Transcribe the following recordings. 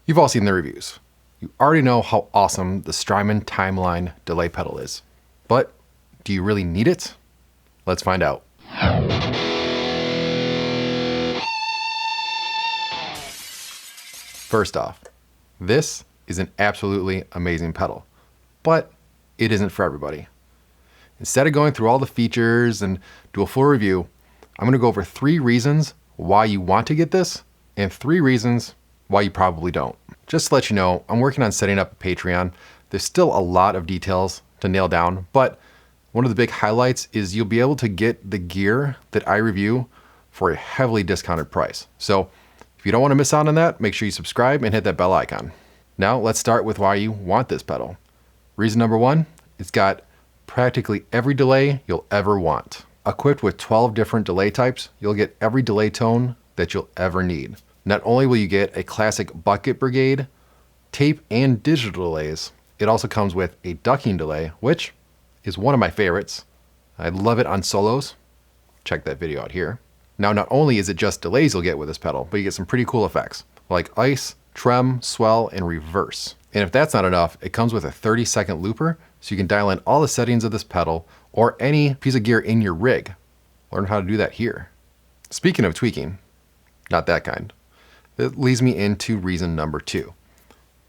You've all seen the reviews. You already know how awesome the Strymon Timeline delay pedal is. But do you really need it? Let's find out. First off, this is an absolutely amazing pedal, but it isn't for everybody. Instead of going through all the features and do a full review, I'm going to go over 3 reasons why you want to get this and 3 reasons why you probably don't. Just to let you know, I'm working on setting up a Patreon. There's still a lot of details to nail down, but one of the big highlights is you'll be able to get the gear that I review for a heavily discounted price. So if you don't want to miss out on that, make sure you subscribe and hit that bell icon. Now let's start with why you want this pedal. Reason number 1, it's got practically every delay you'll ever want. Equipped with 12 different delay types, you'll get every delay tone that you'll ever need. Not only will you get a classic bucket brigade, tape and digital delays, it also comes with a ducking delay, which is one of my favorites. I love it on solos. Check that video out here. Now, not only is it just delays you'll get with this pedal, but you get some pretty cool effects like ice, trem, swell, and reverse. And if that's not enough, it comes with a 30-second looper, so you can dial in all the settings of this pedal or any piece of gear in your rig. Learn how to do that here. Speaking of tweaking, not that kind. That leads me into reason number 2.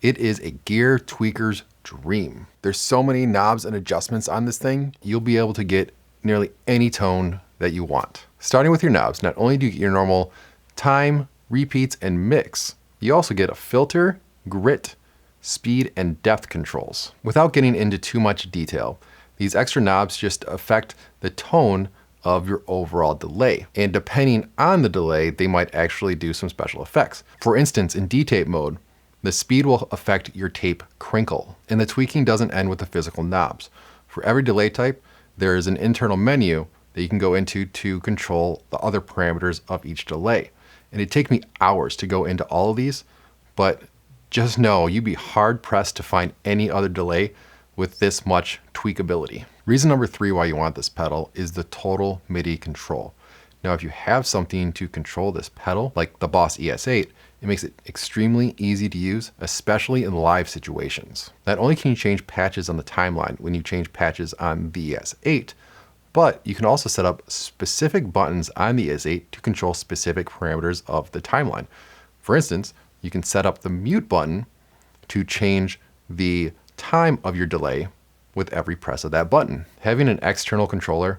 It is a gear tweaker's dream. There's so many knobs and adjustments on this thing, you'll be able to get nearly any tone that you want. Starting with your knobs, not only do you get your normal time, repeats, and mix, you also get a filter, grit, speed, and depth controls. Without getting into too much detail, these extra knobs just affect the tone of your overall delay. And depending on the delay, they might actually do some special effects. For instance, in D-tape mode, the speed will affect your tape crinkle. And the tweaking doesn't end with the physical knobs. For every delay type, there is an internal menu that you can go into to control the other parameters of each delay. And it'd take me hours to go into all of these, but just know you'd be hard pressed to find any other delay with this much tweakability. Reason number 3 why you want this pedal is the total MIDI control. Now, if you have something to control this pedal, like the Boss ES8, it makes it extremely easy to use, especially in live situations. Not only can you change patches on the timeline when you change patches on the ES8, but you can also set up specific buttons on the ES8 to control specific parameters of the timeline. For instance, you can set up the mute button to change the time of your delay with every press of that button. Having an external controller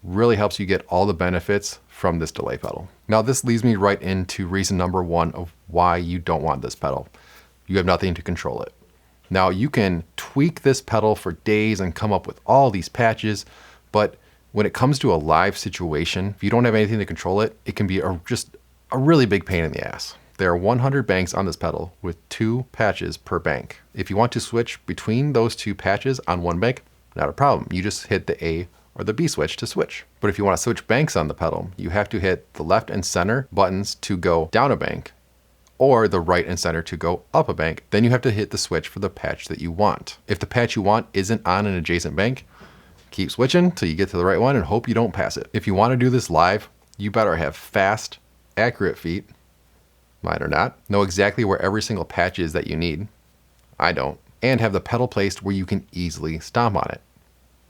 really helps you get all the benefits from this delay pedal. Now, this leads me right into reason number 1 of why you don't want this pedal. You have nothing to control it. Now, you can tweak this pedal for days and come up with all these patches, but when it comes to a live situation, if you don't have anything to control it, it can be just a really big pain in the ass. There are 100 banks on this pedal with 2 patches per bank. If you want to switch between those 2 patches on one bank, not a problem. You just hit the A or the B switch to switch. But if you want to switch banks on the pedal, you have to hit the left and center buttons to go down a bank or the right and center to go up a bank. Then you have to hit the switch for the patch that you want. If the patch you want isn't on an adjacent bank, keep switching till you get to the right one and hope you don't pass it. If you want to do this live, you better have fast, accurate feet. Mine are not. Know exactly where every single patch is that you need. I don't. And have the pedal placed where you can easily stomp on it.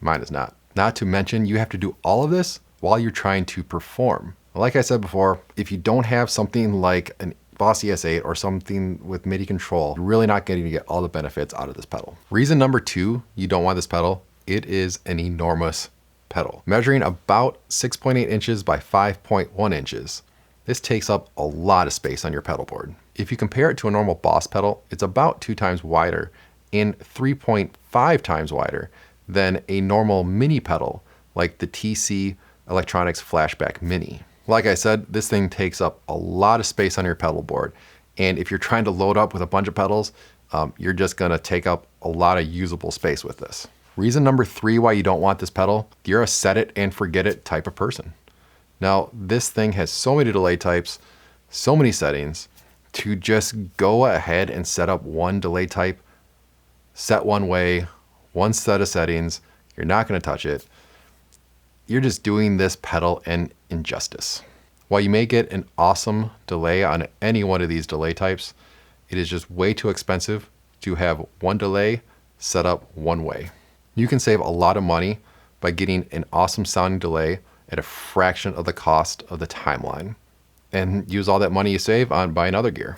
Mine is not. Not to mention, you have to do all of this while you're trying to perform. Like I said before, if you don't have something like an Boss ES8 or something with MIDI control, you're really not getting to get all the benefits out of this pedal. Reason number 2 you don't want this pedal, it is an enormous pedal. Measuring about 6.8 inches by 5.1 inches. This takes up a lot of space on your pedal board. If you compare it to a normal Boss pedal, it's about 2 times wider and 3.5 times wider than a normal mini pedal like the TC Electronics Flashback Mini. Like I said, this thing takes up a lot of space on your pedal board. And if you're trying to load up with a bunch of pedals, you're just gonna take up a lot of usable space with this. Reason number 3 why you don't want this pedal, you're a set it and forget it type of person. Now, this thing has so many delay types, so many settings, to just go ahead and set up one delay type, set one way, one set of settings, you're not gonna touch it. You're just doing this pedal an injustice. While you may get an awesome delay on any one of these delay types, It is just way too expensive to have one delay set up one way. You can save a lot of money by getting an awesome sounding delay at a fraction of the cost of the Timeline, and use all that money you save on buying other gear.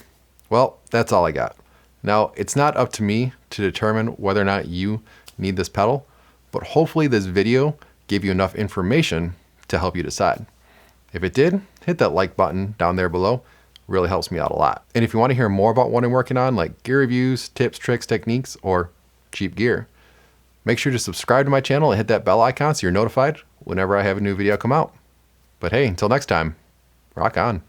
Well, that's all I got. Now, it's not up to me to determine whether or not you need this pedal, but hopefully this video gave you enough information to help you decide. If it did, hit that like button down there below. Really helps me out a lot. And if you want to hear more about what I'm working on, like gear reviews, tips, tricks, techniques, or cheap gear, make sure to subscribe to my channel and hit that bell icon so you're notified whenever I have a new video come out. But hey, until next time, rock on.